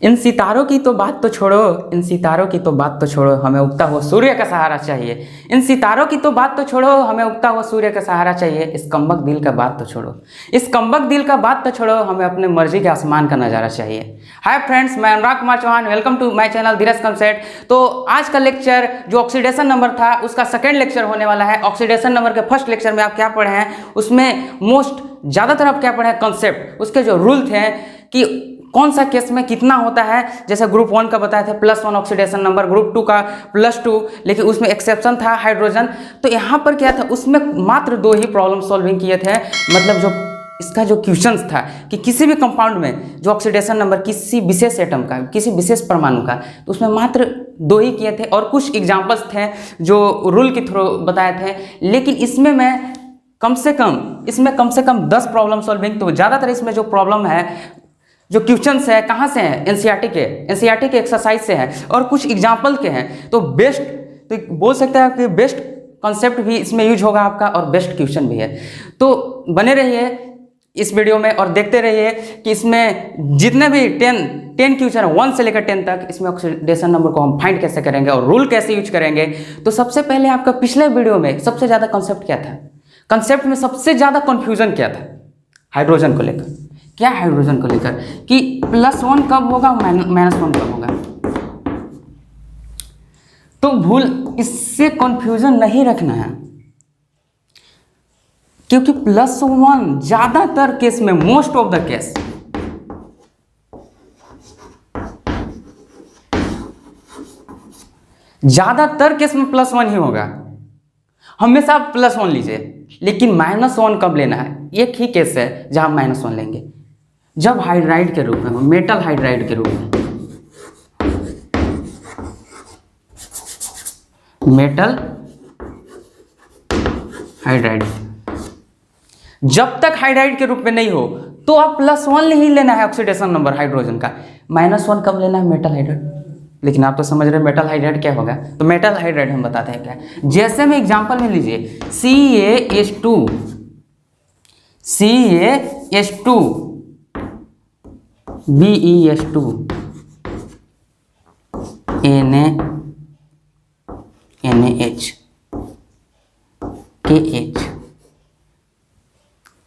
इन सितारों की तो बात तो छोड़ो, इन सितारों की तो बात तो छोड़ो, हमें उगता हुआ सूर्य का सहारा चाहिए। इन सितारों की तो बात तो छोड़ो, हमें उगता हुआ सूर्य का सहारा चाहिए। इस कम्बक दिल का बात तो छोड़ो, इस कम्बक दिल का बात तो छोड़ो, हमें अपने मर्जी के आसमान का नज़ारा चाहिए। हाय फ्रेंड्स, मैं Anurag Kumar Chauhan, welcome to my channel Dheeraj concept. तो आज का लेक्चर जो ऑक्सीडेशन नंबर था उसका सेकेंड लेक्चर होने वाला है। ऑक्सीडेशन नंबर के फर्स्ट लेक्चर में आप क्या पढ़े हैं, उसमें मोस्ट ज़्यादातर आप क्या पढ़े हैं, कंसेप्ट, उसके जो रूल थे कि कौन सा केस में कितना होता है। जैसे ग्रुप 1 का बताए थे +1 ऑक्सीडेशन नंबर, ग्रुप 2 का +2, लेकिन उसमें एक्सेप्शन था हाइड्रोजन। तो यहाँ पर क्या था, उसमें मात्र 2 ही प्रॉब्लम सॉल्विंग किए थे। मतलब जो इसका जो क्वेश्चंस था कि किसी भी कंपाउंड में जो ऑक्सीडेशन नंबर किसी विशेष एटम का, किसी विशेष परमाणु का, तो उसमें मात्र 2 ही किए थे और कुछ एग्जाम्पल्स थे जो रूल के थ्रू बताए थे। लेकिन इसमें मैं कम से कम 10 प्रॉब्लम सॉल्विंग, तो ज़्यादातर इसमें जो प्रॉब्लम है, जो क्वेश्चंस है, कहाँ से हैं, एनसीईआरटी के एक्सरसाइज से है और कुछ एग्जाम्पल के हैं। तो बेस्ट, तो बोल सकते हैं कि बेस्ट कॉन्सेप्ट भी इसमें यूज होगा आपका और बेस्ट क्वेश्चन भी है। तो बने रहिए इस वीडियो में और देखते रहिए कि इसमें जितने भी 10 क्वेश्चन है 1 से लेकर 10 तक, इसमें ऑक्सीडेशन नंबर को हम फाइंड कैसे करेंगे और रूल कैसे यूज करेंगे। तो सबसे पहले आपका पिछले वीडियो में सबसे ज़्यादा कॉन्सेप्ट क्या था, कंसेप्ट में सबसे ज़्यादा कन्फ्यूजन क्या था, हाइड्रोजन को लेकर। क्या हाइड्रोजन को लेकर कि +1 कब होगा, -1 कब होगा। तो भूल, इससे कंफ्यूजन नहीं रखना है, क्योंकि +1 ज्यादातर केस में, मोस्ट ऑफ द केस, ज्यादातर केस में +1 ही होगा। हमेशा आप +1 लीजिए, लेकिन -1 कब लेना है, एक ही केस है जहां -1 लेंगे, जब हाइड्राइड के रूप में हो, मेटल हाइड्राइड के रूप में, मेटल हाइड्राइड। जब तक हाइड्राइड के रूप में नहीं हो तो आप +1 ही लेना है ऑक्सीडेशन नंबर हाइड्रोजन का। -1 कब लेना है, मेटल हाइड्राइड। लेकिन आप तो समझ रहे हैं मेटल हाइड्राइड क्या होगा। तो मेटल हाइड्राइड हम बताते हैं क्या। जैसे में एग्जांपल में लीजिए CaH2, BeH2, NaH, KH।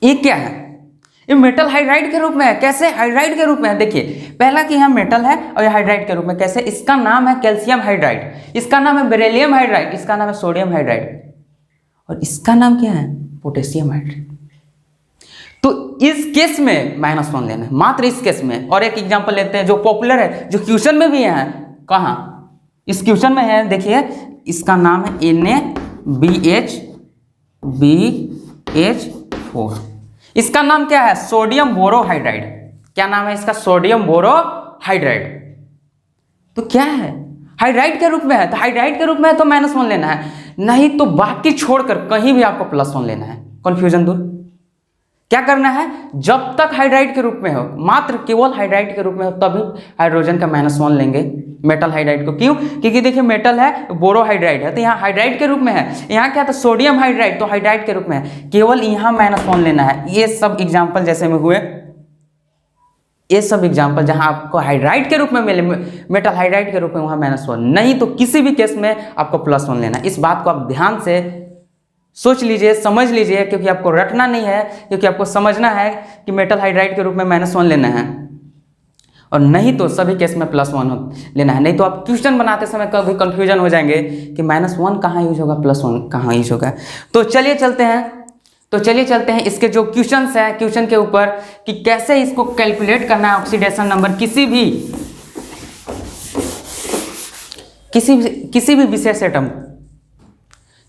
ये क्या है, ये मेटल हाइड्राइड के रूप में है। कैसे हाइड्राइड के रूप में है, देखिए पहला कि यहाँ मेटल है और ये हाइड्राइड के रूप में। कैसे, इसका नाम है कैल्शियम हाइड्राइड, इसका नाम है बेरिलियम हाइड्राइड, इसका नाम है सोडियम हाइड्राइड, और इसका नाम क्या है, पोटेशियम हाइड्राइड। तो इस केस में -1 लेना है, मात्र इस केस में। और एक एग्जांपल लेते हैं जो पॉपुलर है, जो क्वेश्चन में भी है। कहाँ, इस क्वेश्चन में है, देखिए इसका नाम है NaBH4। इसका नाम क्या है, सोडियम बोरोहाइड्राइड। क्या नाम है इसका, सोडियम बोरोहाइड्राइड। तो क्या है, हाइड्राइड के रूप में है, तो हाइड्राइड के रूप में है तो -1 लेना है, नहीं तो बाकी छोड़कर कहीं भी आपको +1 लेना है। कंफ्यूजन दूर। क्या करना है, जब तक हाइड्राइड के रूप में हो, मात्र केवल हाइड्राइड के रूप में हो, तभी हाइड्रोजन का -1 लेंगे मेटल हाइड्राइड को। क्यों, क्योंकि देखिए मेटल है, बोरोहाइड्राइड है, तो यहाँ हाइड्राइड के रूप में है। यहाँ क्या था, सोडियम हाइड्राइड, तो हाइड्राइड के रूप में है, केवल यहाँ -1 लेना है। ये सब एग्जाम्पल जैसे में हुए, ये सब एग्जाम्पल जहां आपको हाइड्राइड के रूप में मिले, मेटल हाइड्राइड के रूप में, वहां -1, नहीं तो किसी भी केस में आपको +1 लेना है। इस बात को आप ध्यान से सोच लीजिए, समझ लीजिए, क्योंकि आपको रटना नहीं है, क्योंकि आपको समझना है कि मेटल हाइड्राइड के रूप में -1 लेना है, और नहीं तो सभी केस में +1 लेना है। नहीं तो आप क्वेश्चन बनाते समय कभी कंफ्यूजन हो जाएंगे कि -1 कहाँ यूज होगा, +1 कहाँ यूज होगा। तो चलिए चलते हैं इसके जो क्वेश्चंस हैं, क्वेश्चन के ऊपर कि कैसे इसको कैलकुलेट करना है ऑक्सीडेशन नंबर किसी भी विशेष एटम,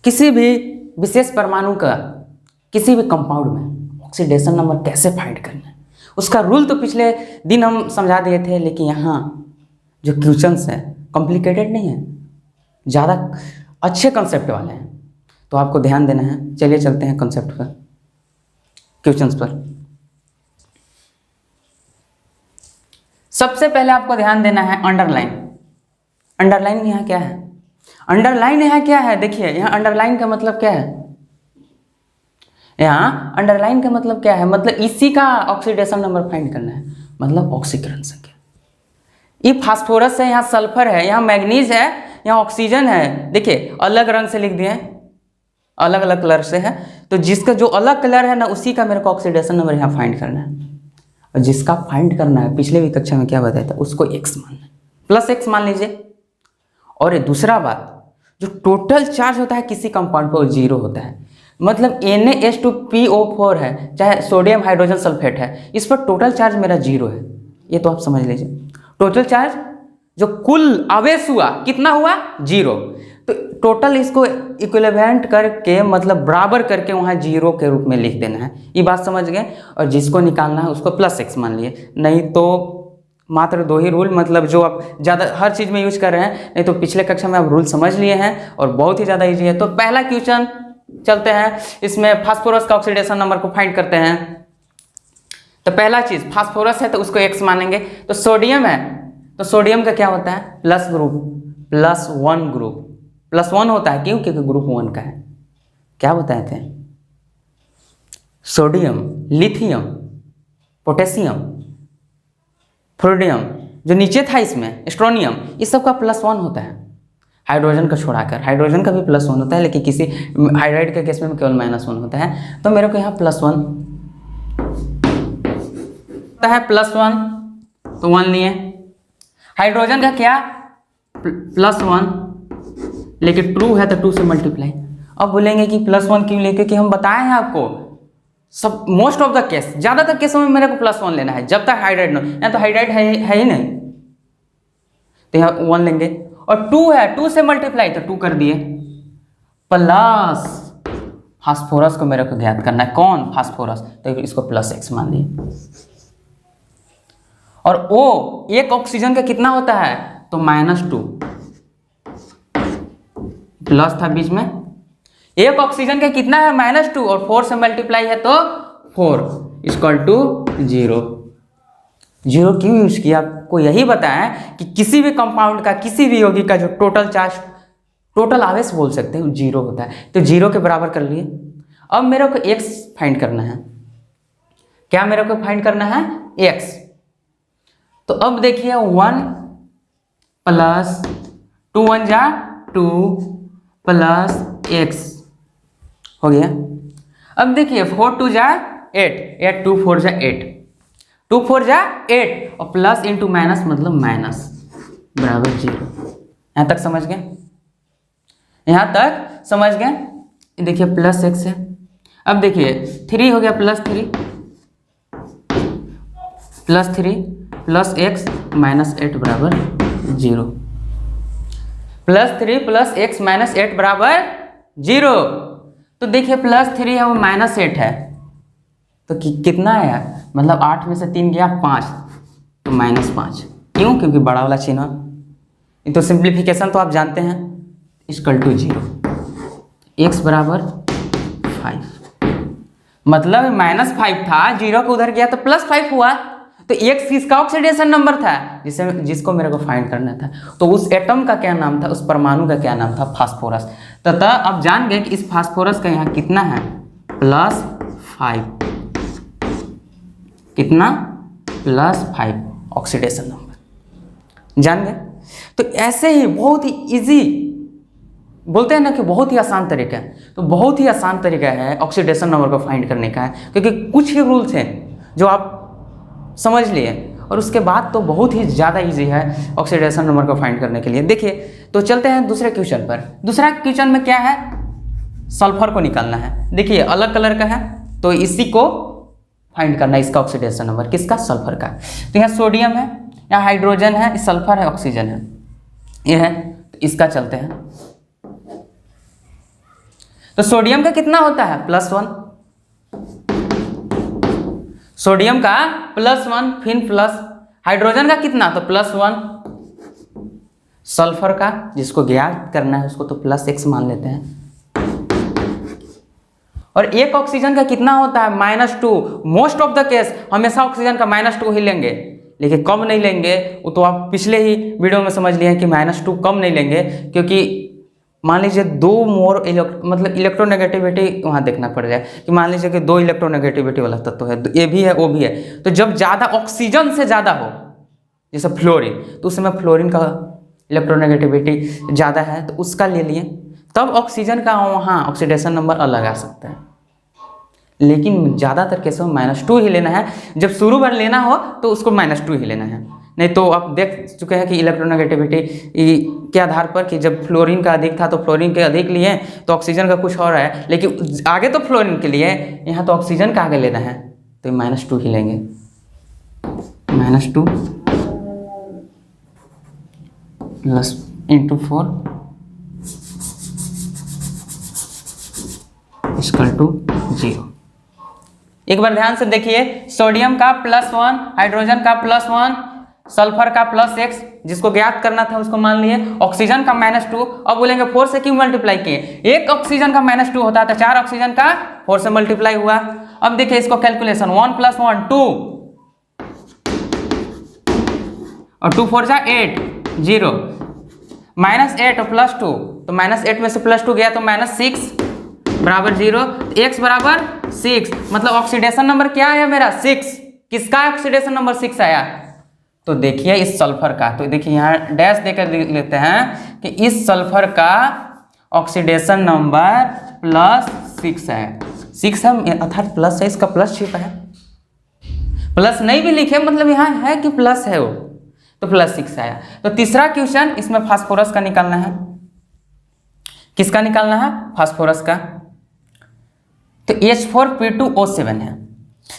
किसी भी विशेष परमाणु का, किसी भी कंपाउंड में ऑक्सीडेशन नंबर कैसे फाइंड करना है। उसका रूल तो पिछले दिन हम समझा दिए थे, लेकिन यहाँ जो क्वेश्चंस हैं कॉम्प्लिकेटेड नहीं है, ज़्यादा अच्छे कंसेप्ट वाले हैं, तो आपको ध्यान देना है। चलिए चलते हैं कंसेप्ट पर, क्वेश्चंस पर। सबसे पहले आपको ध्यान देना है अंडरलाइन। अंडरलाइन यहाँ क्या है, अंडरलाइन यहाँ क्या है, देखिए यहाँ अंडरलाइन का मतलब क्या है, यहाँ अंडरलाइन का मतलब क्या है, मतलब इसी का ऑक्सीडेशन नंबर फाइंड करना है, मतलब ऑक्सीकरण संख्या। ये फास्फोरस है, यहाँ सल्फर है, यहाँ मैग्नीज है, यहाँ ऑक्सीजन है। देखिए अलग रंग से लिख दिए हैं, अलग अलग कलर से है। तो जिसका जो अलग कलर है ना उसी का मेरे को ऑक्सीडेशन नंबर यहाँ फाइंड करना है। और जिसका फाइंड करना है, पिछले भी कक्षा में क्या बताया था, उसको x मानना है, प्लस x मान लीजिए। और ये दूसरा बात, जो टोटल चार्ज होता है किसी कंपाउंड पर वो 0 होता है। मतलब Na2PO4 है, चाहे सोडियम हाइड्रोजन सल्फेट है, इस पर टोटल चार्ज मेरा 0 है। ये तो आप समझ लीजिए। टोटल चार्ज जो कुल आवेश हुआ कितना हुआ, 0। तो टोटल इसको इक्विवेलेंट करके मतलब बराबर करके वहाँ 0 के रूप में लिख देना है। ये बात समझ गए। और जिसको निकालना है उसको प्लस x मान लिए। नहीं तो मात्र 2 ही रूल, मतलब जो आप ज़्यादा हर चीज़ में यूज कर रहे हैं, नहीं तो पिछले कक्षा में आप रूल समझ लिए हैं और बहुत ही ज़्यादा ईजी है। तो पहला क्वेश्चन चलते हैं, इसमें फास्फोरस का ऑक्सीडेशन नंबर को फाइंड करते हैं। तो पहला चीज़ फास्फोरस है तो उसको x मानेंगे। तो सोडियम है तो सोडियम का क्या होता है, प्लस ग्रुप, +1 ग्रुप, +1 होता है। क्यों? क्योंकि ग्रुप 1 का है। क्या बताए थे, सोडियम, लिथियम, पोटेशियम, फ्लोडियम, जो नीचे था इसमें स्ट्रोनियम, इस सब का +1 होता है। हाइड्रोजन का छोड़ाकर, हाइड्रोजन का भी +1 होता है, लेकिन किसी हाइड्राइड के केस में केवल -1 होता है। तो मेरे को यहाँ +1 होता है, +1 तो 1 लिए। हाइड्रोजन का क्या, +1, लेकिन 2 है तो 2 से मल्टीप्लाई। अब बोलेंगे कि +1 क्यों लेके, कि हम बताए हैं आपको सब मोस्ट ऑफ द केस, ज़्यादातर केसों में मेरे को +1 लेना है जब तक हाइड्राइड ना, यहाँ तो हाइड्राइड है ही नहीं, तो यहाँ 1 लेंगे। और 2 है, 2 से मल्टीप्लाई तो 2 कर दिए, प्लस फास्फोरस को मेरे को ज्ञात करना है। कौन, फास्फोरस, तो इसको +x मान लिए। और O एक ऑक्सीजन का कितना होता है, तो -2, प्लस था बीच में, एक ऑक्सीजन का कितना है, -2, और 4 से मल्टीप्लाई है तो 4 = 0। 0 क्यों यूज किया, आपको यही बताया कि किसी भी कंपाउंड का, किसी भी यौगिक का जो टोटल चार्ज, टोटल आवेश बोल सकते हैं, 0 होता है। तो 0 के बराबर कर लिए। अब मेरे को x फाइंड करना है। क्या मेरे को फाइंड करना है, x। तो अब देखिए 1 + 2 1 जा 2 + x हो गया। अब देखिए 4 2 जा 8, 8 2 4 जा 8, 2 4 जा 8, और प्लस इंटू माइनस मतलब माइनस बराबर 0। यहाँ तक समझ गए, यहाँ तक समझ गए। देखिए +x है। अब देखिए 3 हो गया, +3 + x -8 बराबर 0। +3 + x -8 बराबर 0। तो देखिए +3 है वो -8 है, तो कितना है, मतलब 8 में से 3 गया 5, तो -5। क्यों? क्योंकि बड़ा वाला चिन्ह। ये तो सिंप्लीफिकेशन तो आप जानते हैं, = 0, x बराबर 5, मतलब -5 था, 0 को उधर गया तो +5 हुआ। तो x किसका ऑक्सीडेशन नंबर था, जिसको मेरे को फाइंड करना था। तो उस एटम का क्या नाम था, उस परमाणु का क्या नाम था, फास्फोरस। तथा अब जान गए कि इस फास्फोरस का यहाँ कितना है, +5, कितना, +5 ऑक्सीडेशन नंबर, जान गए। तो ऐसे ही बहुत ही इजी, बोलते हैं ना कि बहुत ही आसान तरीका है, तो बहुत ही आसान तरीका है ऑक्सीडेशन नंबर को फाइंड करने का है, क्योंकि कुछ ही रूल्स हैं जो आप समझ लिए, और उसके बाद तो बहुत ही ज़्यादा इजी है ऑक्सीडेशन नंबर को फाइंड करने के लिए। देखिए तो चलते हैं दूसरे क्वेश्चन पर। दूसरा क्वेश्चन में क्या है, सल्फर को निकालना है। देखिए अलग कलर का है, तो इसी को फाइंड करना है, इसका ऑक्सीडेशन नंबर, किसका, सल्फर का। तो यहाँ सोडियम है, यहाँ हाइड्रोजन है, सल्फर है, ऑक्सीजन है, ये है। तो इसका चलते हैं। तो सोडियम का कितना होता है, +1, सोडियम का +1, फिर प्लस हाइड्रोजन का कितना, तो +1, सल्फर का जिसको ज्ञात करना है उसको तो +x मान लेते हैं। और एक ऑक्सीजन का कितना होता है, -2। मोस्ट ऑफ द केस हमेशा ऑक्सीजन का -2 ही लेंगे, लेकिन कम नहीं लेंगे। वो तो आप पिछले ही वीडियो में समझ लिए हैं कि -2 कम नहीं लेंगे, क्योंकि मान लीजिए 2 मोर मतलब इलेक्ट्रोनेगेटिविटी वहाँ देखना पड़ जाए, कि मान लीजिए कि 2 इलेक्ट्रोनेगेटिविटी वाला तत्व है, ये भी है वो भी है। तो जब ज़्यादा ऑक्सीजन से ज़्यादा हो, जैसे फ्लोरीन, तो उस समय फ्लोरीन का इलेक्ट्रोनेगेटिविटी ज़्यादा है तो उसका ले लिए, तब ऑक्सीजन का वहाँ ऑक्सीडेशन नंबर अलग आ सकता है। लेकिन ज़्यादातर केसों में -2 ही लेना है। जब शुरू बार लेना हो तो उसको -2 ही लेना है, नहीं तो आप देख चुके हैं कि इलेक्ट्रोनेगेटिविटी के आधार पर कि जब फ्लोरीन का अधिक था तो फ्लोरीन के अधिक लिए तो ऑक्सीजन का कुछ और है, लेकिन आगे तो फ्लोरीन के लिए, यहाँ तो ऑक्सीजन का आगे लेना है तो -2 ही लेंगे। -2 प्लस इंटू 4 इक्वल टू 0। एक बार ध्यान से देखिए, सोडियम का +1, हाइड्रोजन का +1, सल्फर का +x, जिसको ज्ञात करना था उसको मान लिए, ऑक्सीजन का -2। अब बोलेंगे 4 से क्यों मल्टीप्लाई किए, एक ऑक्सीजन का -2 होता है तो 4 ऑक्सीजन का 4 से मल्टीप्लाई हुआ। अब देखिए इसको कैलकुलेशन, 1 + 1 2 और 2 4 जा 8 0, -8 और +2, तो -8 में से +2 गया तो -6 बराबर 0, x बराबर 6, मतलब ऑक्सीडेशन नंबर क्या आया मेरा 6। किसका ऑक्सीडेशन नंबर 6 आया, तो देखिए इस सल्फर का, तो देखिए यहाँ डैश देकर लेते हैं कि इस सल्फर का ऑक्सीडेशन नंबर +6 है। 6 है अर्थात प्लस है, इसका प्लस छिपा है। प्लस नहीं भी लिखे मतलब यहाँ है कि प्लस है वो, तो +6 आया। तो तीसरा क्वेश्चन, इसमें फास्फोरस का निकालना है। किसका निकालना है, फास्फोरस का। तो H4P2O7 है।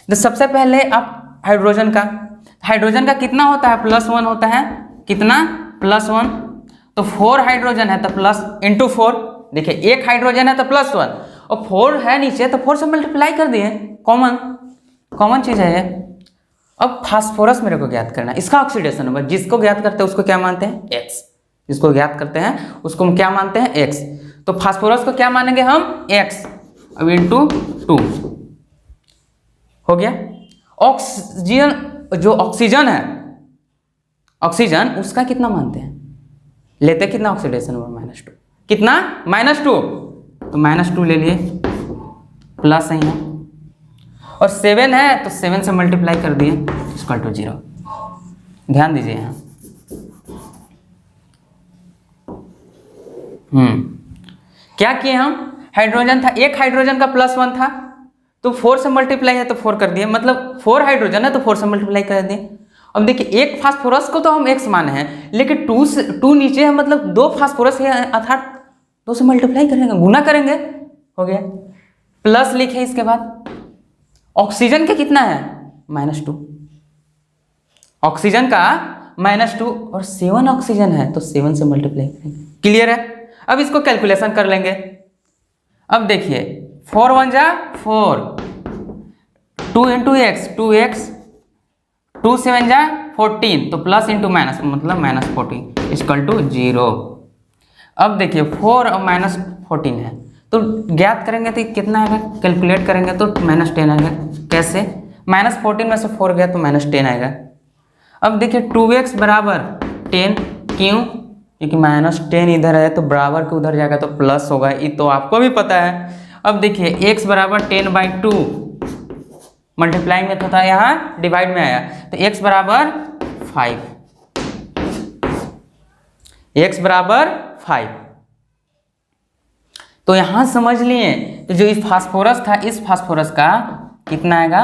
तो सबसे पहले आप हाइड्रोजन का कितना होता है, +1 होता है, कितना +1, तो 4 हाइड्रोजन है तो प्लस इंटू 4, देखिए एक हाइड्रोजन है तो +1 और 4 है नीचे तो 4 से मल्टीप्लाई कर दिए, कॉमन चीज है ये। अब फास्फोरस मेरे को ज्ञात करना है, इसका ऑक्सीडेशन नंबर, जिसको ज्ञात करते हैं उसको क्या मानते हैं, x, जिसको ज्ञात करते हैं उसको हम क्या मानते हैं, x। तो फास्फोरस को क्या मानेंगे हम, x, अब इंटू 2 हो गया। ऑक्सीजन, जो ऑक्सीजन है, ऑक्सीजन उसका कितना मानते हैं, लेते कितना ऑक्सीडेशन नंबर, -2, कितना -2, तो -2 ले लिए, प्लस है यहाँ, और 7 है तो 7 से मल्टीप्लाई कर दिए इक्वल टू 0। ध्यान दीजिए यहाँ, क्या किए हम, हाइड्रोजन था, एक हाइड्रोजन का +1 था तो 4 से मल्टीप्लाई है तो 4 कर दिए, मतलब 4 हाइड्रोजन है तो 4 से मल्टीप्लाई कर दिए। अब देखिए एक फास्फोरस को तो हम x माने हैं, लेकिन 2 नीचे है, मतलब 2 फास्फोरस है अर्थात 2 से मल्टीप्लाई करेंगे, गुना करेंगे, हो गया। प्लस लिखे, इसके बाद ऑक्सीजन का कितना है, -2, ऑक्सीजन का -2 और 7 ऑक्सीजन है तो 7 से मल्टीप्लाई करेंगे, क्लियर है। अब इसको कैलकुलेशन कर लेंगे। अब देखिए 4 1 जा 4, 2 इंटू x 2x, 2 7 जा 14, तो प्लस इंटू माइनस मतलब -14 इक्वल टू 0। अब देखिए 4 और -14 है तो ज्ञात करेंगे तो कितना आएगा, कैलकुलेट करेंगे तो -10 आएगा। कैसे, -14 में से 4 गया तो -10 आएगा। अब देखिए 2x बराबर 10, क्यों, क्योंकि -10 इधर है तो बराबर के उधर जाएगा तो प्लस होगा, ये तो आपको भी पता है। अब देखिए x बराबर 10/2, मल्टीप्लाई में था यहाँ डिवाइड में आया तो x बराबर 5, x बराबर 5। तो यहां समझ लिए तो जो इस फास्फोरस था, इस फास्फोरस का कितना आएगा,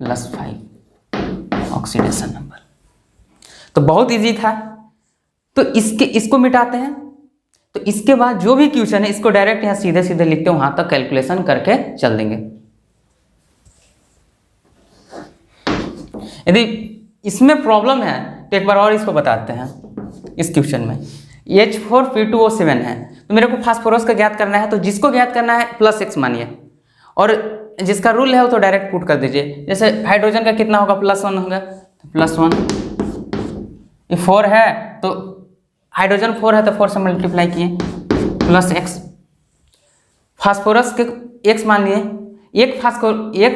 +5 ऑक्सीडेशन नंबर। तो बहुत इजी था। तो इसको मिटाते हैं, तो इसके बाद जो भी क्वेश्चन है इसको डायरेक्ट यहाँ सीधे सीधे लिखते हैं, वहां तक कैलकुलेशन करके चल देंगे। यदि इसमें प्रॉब्लम है तो एक बार और इसको बताते हैं। इस क्वेश्चन में H4P2O7 है तो मेरे को फास्फोरस का ज्ञात करना है, तो जिसको ज्ञात करना है +x मानिए, और जिसका रूल है वो तो डायरेक्ट पुट कर दीजिए। जैसे हाइड्रोजन का कितना होगा, +1 होगा तो +1, ये 4 है तो हाइड्रोजन 4 है तो 4 से मल्टीप्लाई किए +x। फास्फोरस के x मान लिए, एक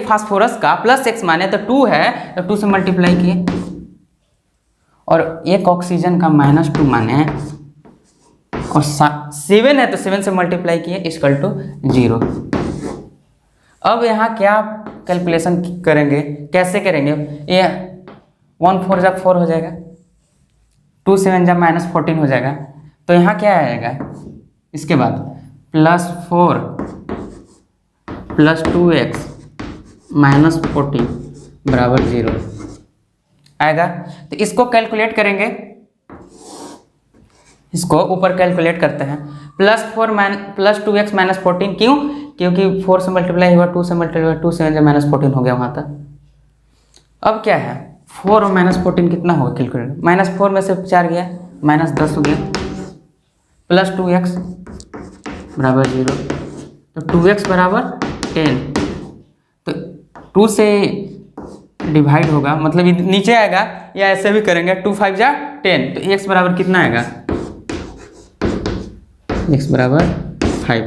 फास्फोरस का +x माने तो 2 है तो 2 से मल्टीप्लाई किए, और एक ऑक्सीजन का -2 माने और 7 है तो 7 से मल्टीप्लाई किए इक्वल टू 0। अब यहाँ क्या कैलकुलेशन करेंगे, कैसे करेंगे, ये 1 4 जब 4 हो जाएगा, 2 7 जा -14 हो जाएगा। तो यहाँ क्या आएगा इसके बाद +4 + 2x -14 बराबर 0 आएगा। तो इसको कैलकुलेट करेंगे, इसको ऊपर कैलकुलेट करते हैं। +4 + 2x -14 क्यों? क्योंकि 4 से मल्टीप्लाई हुआ, 2 से मल्टीप्लाई हुआ, 2 से -14 हो गया वहाँ तक। अब क्या है 4 और -14 कितना होगा कैलकुलेट, -4 में से 4 गया -10 हो गया, + 2x बराबर 0। तो 2x बराबर 10। तो 2 से डिवाइड होगा, मतलब नीचे आएगा, या ऐसे भी करेंगे 2 5 जा 10। तो x बराबर कितना आएगा, x बराबर 5।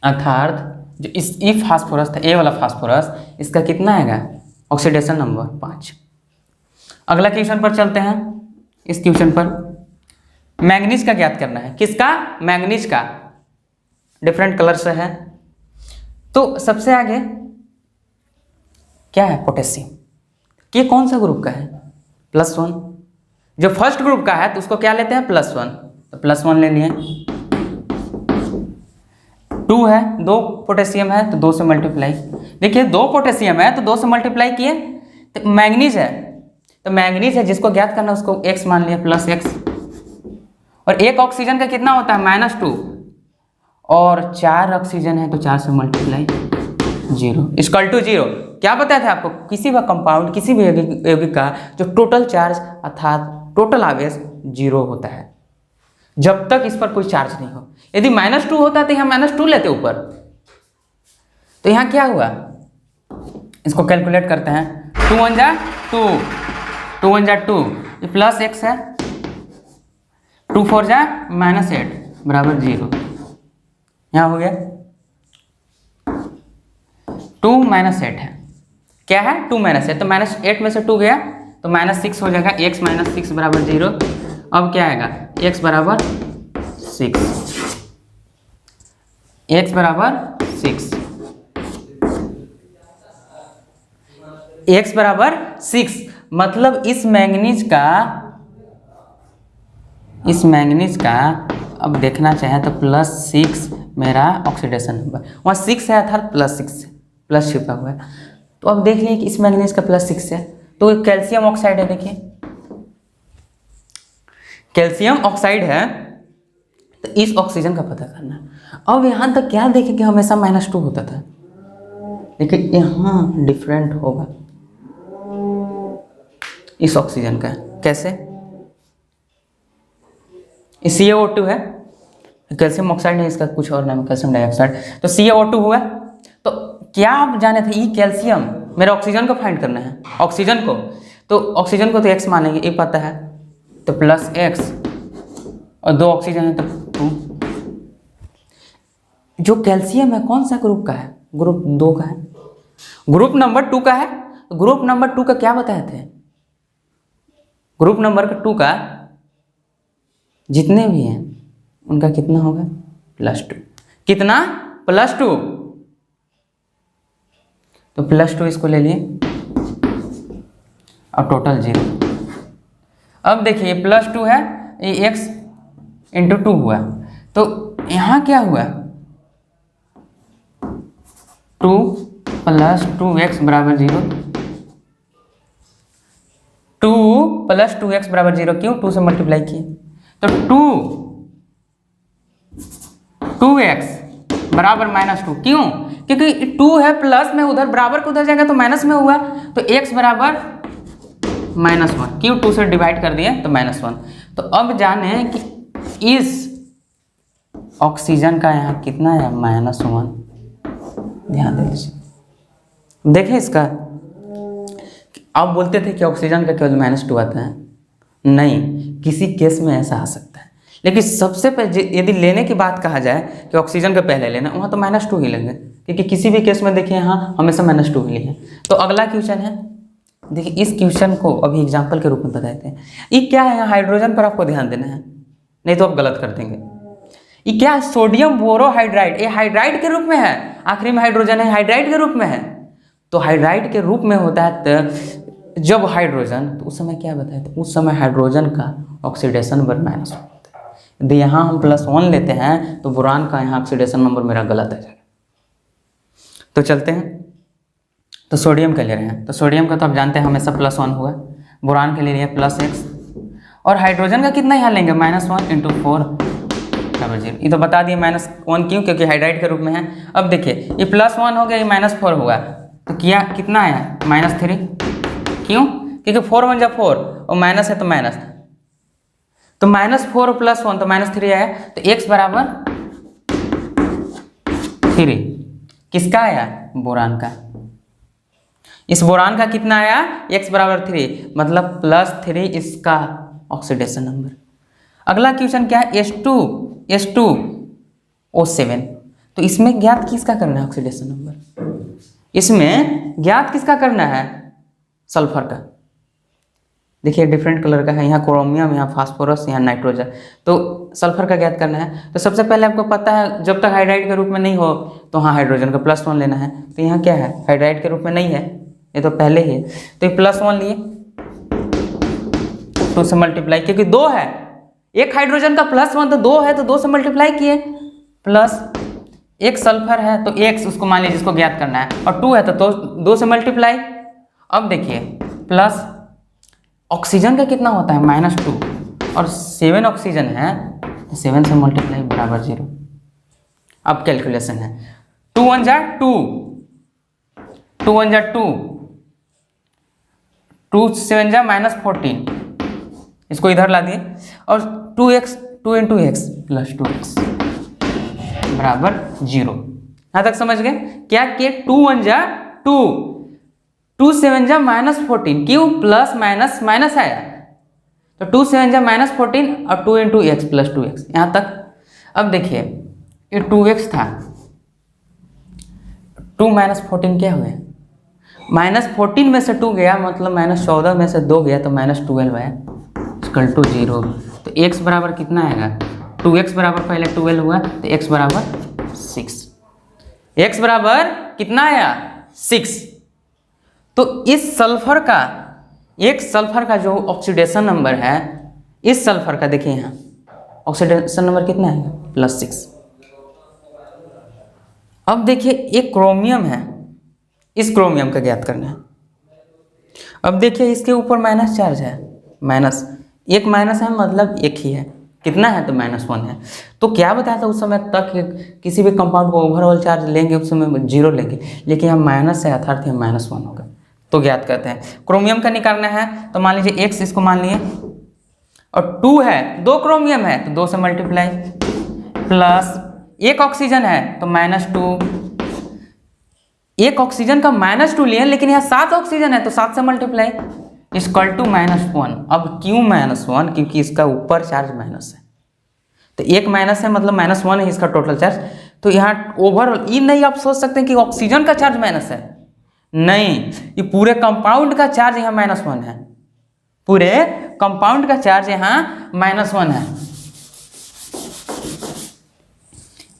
अर्थात जो इस फास्फोरस था, ए वाला फास्फोरस, इसका कितना आएगा ऑक्सीडेशन नंबर 5। अगला क्वेश्चन पर चलते हैं। इस क्वेश्चन पर मैंगनीज का ज्ञात करना है। किसका? मैंगनीज का। डिफरेंट कलर से है। तो सबसे आगे क्या है पोटेशियम। ये कौन सा ग्रुप का है? +1। जो फर्स्ट ग्रुप का है तो उसको क्या लेते हैं +1, तो +1 ले लिए। 2 है, 2 पोटेशियम है तो 2 से मल्टीप्लाई। देखिए 2 पोटेशियम है तो 2 से मल्टीप्लाई किए। तो मैंगनीज है, तो मैंगनीज है जिसको ज्ञात करना उसको x मान लिया +x। और एक ऑक्सीजन का कितना होता है -2, और 4 ऑक्सीजन है तो 4 से मल्टीप्लाई 0 = 0। क्या बताया था आपको? किसी भी कंपाउंड, किसी भी यौगिक का जो टोटल चार्ज अर्थात टोटल आवेश 0 होता है जब तक इस पर कोई चार्ज नहीं हो। यदि -2 होता तो यहाँ -2 लेते ऊपर। तो यहाँ क्या हुआ, इसको कैलकुलेट करते हैं। 2 1 जा 2, 2 1 जा 2, ये +x है, 2 4 जा -8 बराबर 0। यहाँ हो गया 2 -8 है। क्या है 2 -8, तो -8 में से 2 गया तो -6 हो जाएगा, x -6 बराबर 0। अब क्या आएगा x बराबर 6, x बराबर 6, x बराबर 6। मतलब इस मैंगनीज का अब देखना चाहे तो +6 मेरा ऑक्सीडेशन नंबर, वहाँ 6 है अर्थात +6 प्लस छिपा हुआ है। तो अब देख लिए कि इस मैंगनीज का +6 है तो कैल्शियम ऑक्साइड है। देखिए कैल्शियम ऑक्साइड है तो इस ऑक्सीजन का पता करना है। अब यहाँ तक क्या देखें कि हमेशा -2 होता था, लेकिन यहाँ डिफरेंट होगा इस ऑक्सीजन का। कैसे? CaO2 है, कैल्शियम ऑक्साइड है, इसका कुछ और नाम कैल्शियम डाइऑक्साइड। तो CaO2 हुआ। तो क्या आप जाने थे ये कैल्शियम, मेरे ऑक्सीजन को फाइंड करना है, ऑक्सीजन को। तो ऑक्सीजन को तो x मानेंगे, ये पता है, तो +x, और 2 ऑक्सीजन है तो 2। जो कैल्शियम है कौन सा ग्रुप का है? ग्रुप 2 का है, ग्रुप नंबर 2 का है। ग्रुप नंबर 2 का क्या बताए थे? ग्रुप नंबर 2 का जितने भी हैं उनका कितना होगा +2। कितना? +2। तो +2 इसको ले लिए और टोटल 0। अब देखिए +2 है, ये x × 2 हुआ, तो यहाँ क्या हुआ 2 + 2x बराबर 0। 2 + 2x बराबर 0 क्यों? 2 से मल्टीप्लाई किए तो 2x बराबर -2 क्यों? क्योंकि 2 है प्लस में, उधर बराबर को उधर जाएगा तो माइनस में हुआ, तो x बराबर -1 क्यों? 2 से डिवाइड कर दिए तो -1। तो अब जाने कि इस ऑक्सीजन का यहाँ कितना है -1। ध्यान दे लीजिए, देखें इसका। आप बोलते थे कि ऑक्सीजन का केवल -2 आता है, नहीं, किसी केस में ऐसा आ सकता है। लेकिन सबसे पहले यदि लेने की बात कहा जाए कि ऑक्सीजन का पहले लेना, वहाँ तो -2 ही लेंगे, क्योंकि किसी भी केस में देखिए यहाँ हमेशा -2 ही लिए। तो अगला क्वेश्चन है, देखिए इस क्वेश्चन को अभी एग्जाम्पल के रूप में बताते हैं। ये क्या है? यहाँ हाइड्रोजन पर आपको ध्यान देना है, नहीं तो आप गलत कर देंगे। ये क्या है? Sodium borohydride. ये हाइड्राइड के रूप में है, आखिरी में हाइड्रोजन है, हाइड्राइड के रूप में है। तो हाइड्राइड के रूप में होता है तो जब हाइड्रोजन, तो उस समय क्या बताया था, उस समय हाइड्रोजन का ऑक्सीडेशन नंबर -1 होता है। यदि यहाँ हम +1 लेते हैं तो बोरान का यहाँ ऑक्सीडेशन नंबर मेरा गलत आ जाएगा। तो चलते हैं, तो सोडियम का ले रहे हैं, तो सोडियम का तो आप जानते हैं हमेशा +1 हुआ, बोरान के लिए लिया +X, और हाइड्रोजन का कितना यहाँ लेंगे -1 × 4 = 0। ये तो बता दिए -1 क्यों, क्योंकि हाइड्राइड के रूप में है। अब देखिए ये +1 हो गया, ये -4 हुआ, तो क्या कितना आया -3, क्यों, क्योंकि 4 × 1 = 4 और माइनस है तो माइनस, तो -4 + 1 तो -3 आया, तो x बराबर 3 किसका आया, बोरान का। इस बोरान का कितना आया, x बराबर 3, मतलब +3 इसका ऑक्सीडेशन नंबर। अगला क्वेश्चन क्या है, H2O7, तो इसमें ज्ञात किसका करना है ऑक्सीडेशन नंबर, इसमें ज्ञात किसका करना है, सल्फर का। देखिए डिफरेंट कलर का है, यहाँ क्रोमियम, यहाँ फास्फोरस, यहाँ नाइट्रोजन, तो सल्फर का ज्ञात करना है। तो सबसे पहले आपको पता है जब तक हाइड्राइड के रूप में नहीं हो तो हाँ हाइड्रोजन का +1 लेना है, तो यहाँ क्या है, हाइड्राइड के रूप में नहीं है, ये तो पहले ही है, तो ये +1 लिए, 2 से मल्टीप्लाई, क्योंकि 2 है, एक हाइड्रोजन का +1 तो 2 है, तो 2 से मल्टीप्लाई किए, प्लस एक सल्फर है तो x उसको मान लीजिए जिसको ज्ञात करना है, और 2 है तो 2 से मल्टीप्लाई। अब देखिए प्लस ऑक्सीजन का कितना होता है -2, और 7 ऑक्सीजन है, 7 से मल्टीप्लाई बराबर 0। अब कैलकुलेशन है, 2 × 1 = 2, 2 × 1 = 2, 2 × 7 = -14, इसको इधर ला दिए, और 2x 2 × x + 2x बराबर 0। यहाँ तक समझ गए क्या, कि 2 × 1 = 2, 2 × 7 = -14, क्यों, प्लस माइनस माइनस आया, तो 2 × 7 = -14 और 2 × x + 2x यहाँ तक। अब देखिए ये 2x था, 2 - 14 क्या हुए, -14 में से 2 गया, मतलब -14 में से 2 गया, तो -12 आया, = 0। तो x बराबर कितना आएगा, 2x बराबर पहले 12 हुआ, तो x बराबर 6, x बराबर कितना आया 6। तो इस सल्फर का, एक सल्फर का जो ऑक्सीडेशन नंबर है, इस सल्फर का देखिए यहाँ ऑक्सीडेशन नंबर कितना है, +6। अब देखिए एक क्रोमियम है, इस क्रोमियम का ज्ञात करना है। अब देखिए इसके ऊपर माइनस चार्ज है, एक माइनस है, मतलब एक ही है, कितना है, तो -1 है। तो क्या बताया था उस समय तक, किसी भी कंपाउंड को ओवरऑल चार्ज लेंगे उस समय 0 लेंगे, लेकिन हम माइनस है, अर्थात यहाँ -1 होगा, तो ज्ञात करते हैं। क्रोमियम का निकालना है, तो मान लीजिए x इसको मान लिए, और 2 है, 2 क्रोमियम है तो 2 से मल्टीप्लाई, प्लस एक ऑक्सीजन है तो -2, एक ऑक्सीजन का -2 लिए, लेकिन यहाँ 7 ऑक्सीजन है तो 7 से मल्टीप्लाई, = -1। अब क्यों -1, क्योंकि इसका ऊपर चार्ज माइनस है, तो एक माइनस है मतलब -1 है इसका टोटल चार्ज। तो यहाँ ओवरऑल ये नहीं आप सोच सकते कि ऑक्सीजन का चार्ज माइनस है, नहीं, ये पूरे कंपाउंड का चार्ज यहाँ -1 है, पूरे कंपाउंड का चार्ज यहाँ -1 है।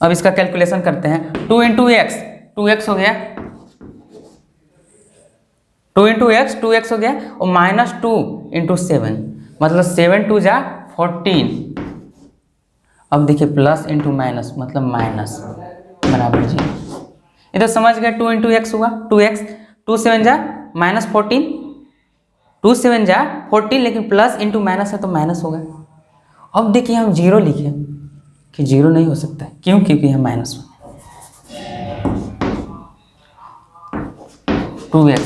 अब इसका कैलकुलेशन करते हैं, 2 × x, 2x हो गया, 2 × x 2x हो गया, और -2 × 7 मतलब 7 × 2 = 14। अब देखिए प्लस इंटू माइनस मतलब माइनस बराबर 0। इधर समझ गए, 2 × x हुआ 2x, 2 × 7 = -14, 2 × 7 = 14, लेकिन प्लस इंटू माइनस है तो माइनस होगा। अब देखिए हम 0 लिखे कि 0 नहीं हो सकता है, क्यों, क्योंकि यहाँ -1 2x।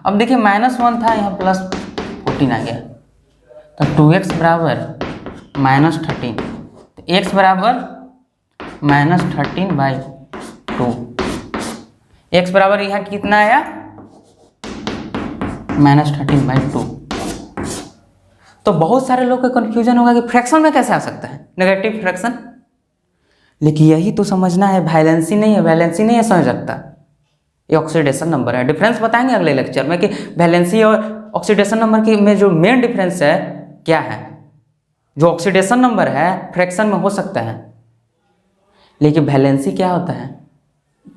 अब देखिए -1 था, यहाँ +14 आ गया, तो 2x बराबर -13, तो x बराबर -13/2, x बराबर यहाँ कितना आया -13/2। तो बहुत सारे लोग का कन्फ्यूजन होगा कि फ्रैक्शन में कैसे आ सकता है नेगेटिव फ्रैक्शन, लेकिन यही तो समझना है, वैलेंसी नहीं है, वैलेंसी नहीं है समझ सकता, ये ऑक्सीडेशन नंबर है। डिफरेंस बताएंगे अगले लेक्चर में कि वैलेंसी और ऑक्सीडेशन नंबर की में जो मेन डिफरेंस है क्या है। जो ऑक्सीडेशन नंबर है फ्रैक्शन में हो सकता है, लेकिन वैलेंसी क्या होता है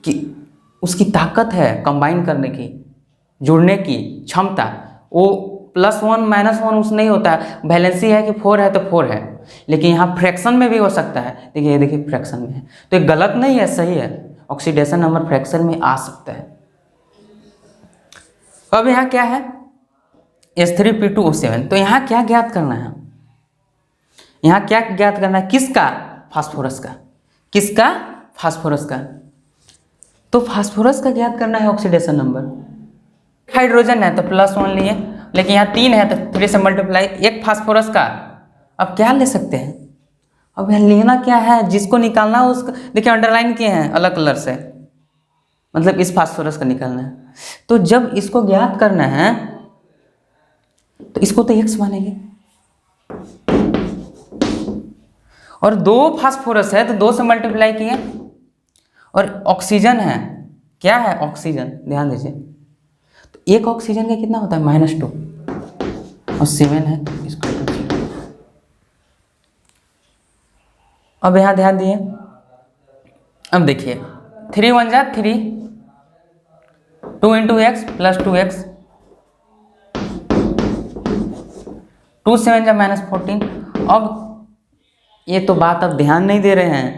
कि उसकी ताकत है कंबाइन करने की, जुड़ने की क्षमता, वो +1 -1 उस नहीं होता है, वैलेंसी है कि 4 है तो 4 है, लेकिन यहाँ फ्रैक्शन में भी हो सकता है। देखिए ये देखिए फ्रैक्शन में है, तो ये गलत नहीं है, सही है, ऑक्सीडेशन नंबर फ्रैक्शन में आ सकता है। अब यहाँ क्या है H3P2O7, तो यहाँ क्या ज्ञात करना है, यहाँ क्या ज्ञात करना है, किसका, फास्फोरस का, किसका, फास्फोरस का। तो फास्फोरस का ज्ञात करना है ऑक्सीडेशन नंबर। हाइड्रोजन है तो +1 लिए, लेकिन यहाँ 3 है तो 3 से मल्टीप्लाई, एक फास्फोरस का। अब क्या ले सकते हैं, अब यहाँ लेना क्या है, जिसको निकालना है उसका, देखिए अंडरलाइन किए हैं अलग कलर से, मतलब इस फास्फोरस का निकालना है। तो जब इसको ज्ञात करना है तो इसको तो X मानेंगे, और 2 फास्फोरस है तो 2 से मल्टीप्लाई किए, और ऑक्सीजन है, क्या है ऑक्सीजन, ध्यान दीजिए, तो एक ऑक्सीजन का कितना होता है -2 और 7 है, इसको 0। अब यहाँ ध्यान दिए, अब देखिए 3 × 1 = 3, 2 × x + 2x, 2 × 7 = -14। अब ये तो बात अब ध्यान नहीं दे रहे हैं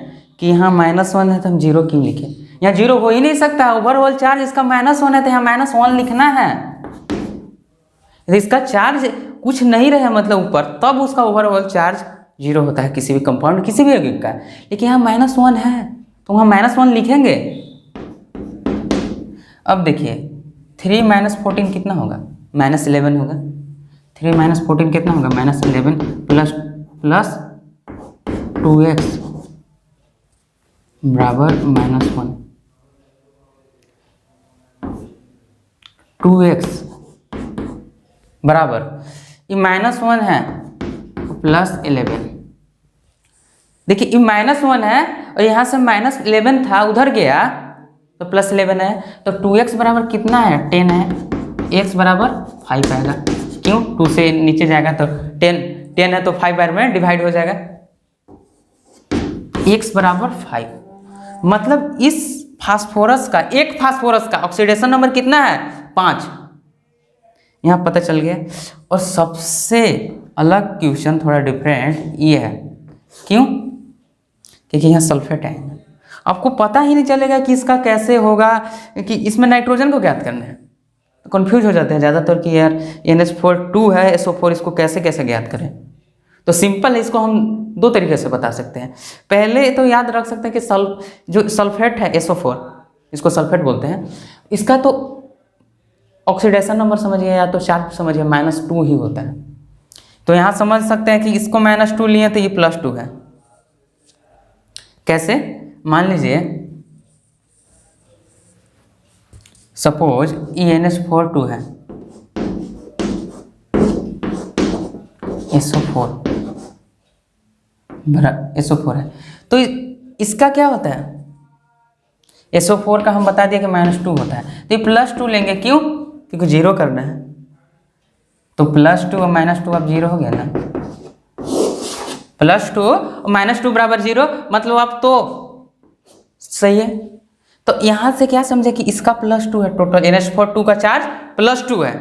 कि यहाँ -1 है तो हम 0 क्यों लिखे, यहाँ 0 हो ही नहीं सकता, ओवरऑल चार्ज इसका -1 है तो यहाँ -1 लिखना है। इसका चार्ज कुछ नहीं रहे मतलब ऊपर, तब उसका ओवरऑल चार्ज 0 होता है किसी भी कंपाउंड, किसी भी यौगिक का, लेकिन यहाँ -1 है तो वहाँ -1 लिखेंगे। अब देखिए 3 - 14 कितना होगा, -11 होगा, 3 - 14 कितना होगा, -11 प्लस 2x बराबर -1, 2x बराबर, ये -1 है +11, देखिए ये -1 है और यहाँ से -11 था उधर गया तो +11 है, तो 2x बराबर कितना है 10 है, x बराबर 5 आएगा, क्यों 2 से नीचे जाएगा तो 10 है तो 5 बार में डिवाइड हो जाएगा, x बराबर 5। मतलब इस फास्फोरस का, एक फास्फोरस का ऑक्सीडेशन नंबर कितना है 5, यहाँ पता चल गया। और सबसे अलग क्वेश्चन थोड़ा डिफरेंट ये है, क्यों, क्योंकि यहाँ सल्फेट है, आपको पता ही नहीं चलेगा कि इसका कैसे होगा, कि इसमें नाइट्रोजन को ज्ञात करना है, तो कन्फ्यूज हो जाते हैं ज़्यादातर कि यार NH4 है SO4, इसको कैसे कैसे ज्ञात करें। तो सिंपल है, इसको हम 2 तरीके से बता सकते हैं। पहले तो याद रख सकते हैं कि जो सल्फेट है SO4, इसको सल्फेट बोलते हैं, इसका तो ऑक्सीडेशन नंबर समझिए या तो चार्ज समझिए -2 ही होता है, तो यहाँ समझ सकते हैं कि इसको -2 लिए तो ये +2 है। कैसे, मान लीजिए सपोज NH4 है, SO4 है, तो इसका क्या होता है, SO4 का हम बता दिए कि -2 होता है, तो ये +2 लेंगे, क्यों, क्योंकि 0 करना है, तो +2 और -2 अब 0 हो गया ना, +2 और -2 बराबर 0, मतलब अब तो सही है। तो यहाँ से क्या समझे कि इसका +2 है, टोटल NH4 का चार्ज +2 है,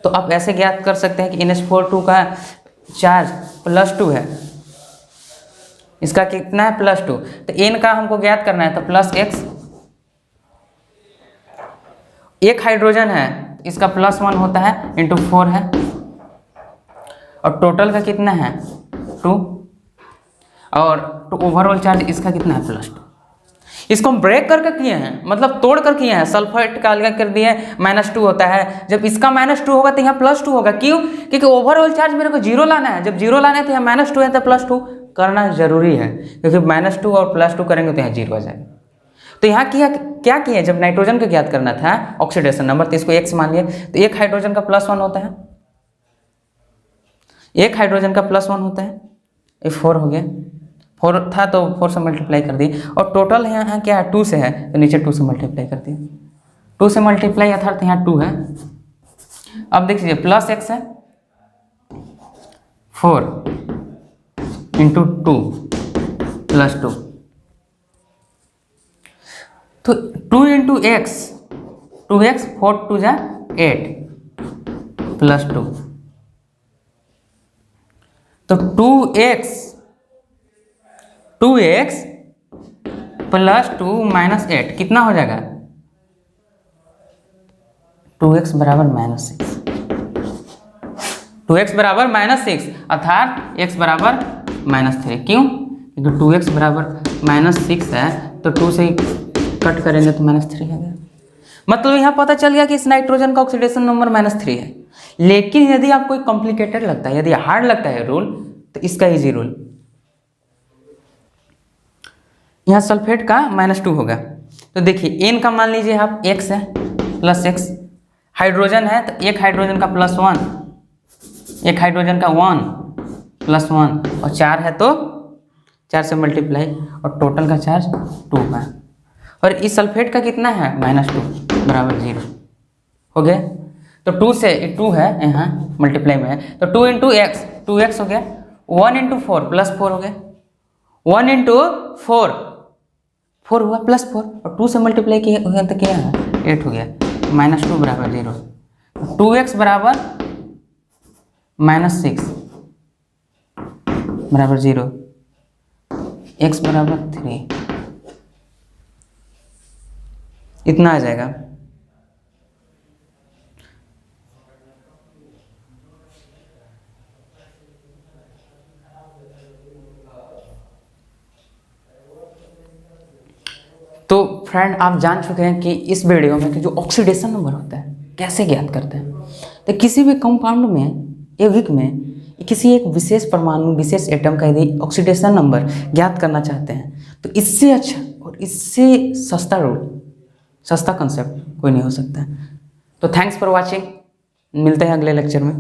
तो आप ऐसे ज्ञात कर सकते हैं कि NH4 का चार्ज +2 है, इसका कितना है +2, तो N का हमको ज्ञात करना है तो +x, एक हाइड्रोजन है इसका +1 होता है × 4 है, और टोटल का कितना है 2, और ओवरऑल चार्ज इसका कितना है +2। इसको हम ब्रेक करके किए हैं, मतलब तोड़ कर किए हैं, सल्फेट का अलग कर दिए, -2 होता है, जब इसका -2 होगा तो यहाँ +2 होगा, क्यों, क्योंकि ओवरऑल चार्ज मेरे को 0 लाना है, जब 0 लाना है तो यहाँ -2 है तो +2 करना जरूरी है, क्योंकि -2 और +2 करेंगे तो यहाँ 0 आ जाएगा। तो यहाँ क्या किया, जब नाइट्रोजन को ज्ञात करना था ऑक्सीडेशन नंबर, तो इसको x मान लिया, तो एक हाइड्रोजन का +1 होता है, एक हाइड्रोजन का +1 होता है, ये 4 हो गया, 4 था तो 4 से मल्टीप्लाई कर दिए, और टोटल यहाँ क्या है 2 से है तो नीचे 2 से मल्टीप्लाई कर दिए, 2 से मल्टीप्लाई अर्थात यहाँ 2 है। अब देख लीजिए +x है 4 × 2 +2, तो 2 × x 2x 4 × 2 = 8, प्लस 2, तो 2x प्लस 2 माइनस 8 कितना हो जाएगा? 2x बराबर -6, 2x बराबर -6 अर्थात x बराबर -3। क्यों? क्योंकि 2x बराबर -6 है तो 2 से कट करेंगे तो -3 आ गया। मतलब यहाँ पता चल गया कि इस नाइट्रोजन का ऑक्सीडेशन नंबर -3 है। लेकिन यदि आपको कॉम्प्लिकेटेड लगता है, यदि हार्ड लगता है रूल, तो इसका इजी रूल, यहाँ सल्फेट का -2 होगा। तो देखिए n का मान लीजिए आप x है प्लस x, हाइड्रोजन है तो एक हाइड्रोजन का +1, एक हाइड्रोजन का 1 +1 और 4 है तो 4 से मल्टीप्लाई और टोटल का चार्ज 2 का। और इस सल्फेट का कितना है? -2 बराबर 0 हो गया। तो 2 से 2 है यहाँ मल्टीप्लाई में है तो 2 इंटू एक्स 2x हो गया, 1 इंटू 4 +4 हो गया, 1 इंटू 4 4 हुआ +4 और 2 से मल्टीप्लाई किया तो क्या है? 8 हो गया। -2 बराबर 0, 2x बराबर -6 बराबर 0, x बराबर 3, इतना आ जाएगा। तो फ्रेंड आप जान चुके हैं कि इस वीडियो में कि जो ऑक्सीडेशन नंबर होता है कैसे ज्ञात करते हैं। तो किसी भी कंपाउंड में यौगिक में किसी एक विशेष परमाणु विशेष एटम का यदि ऑक्सीडेशन नंबर ज्ञात करना चाहते हैं तो इससे अच्छा और इससे सस्ता रूल, सस्ता कंसेप्ट कोई नहीं हो सकता है। तो थैंक्स फॉर वॉचिंग, मिलते हैं अगले लेक्चर में।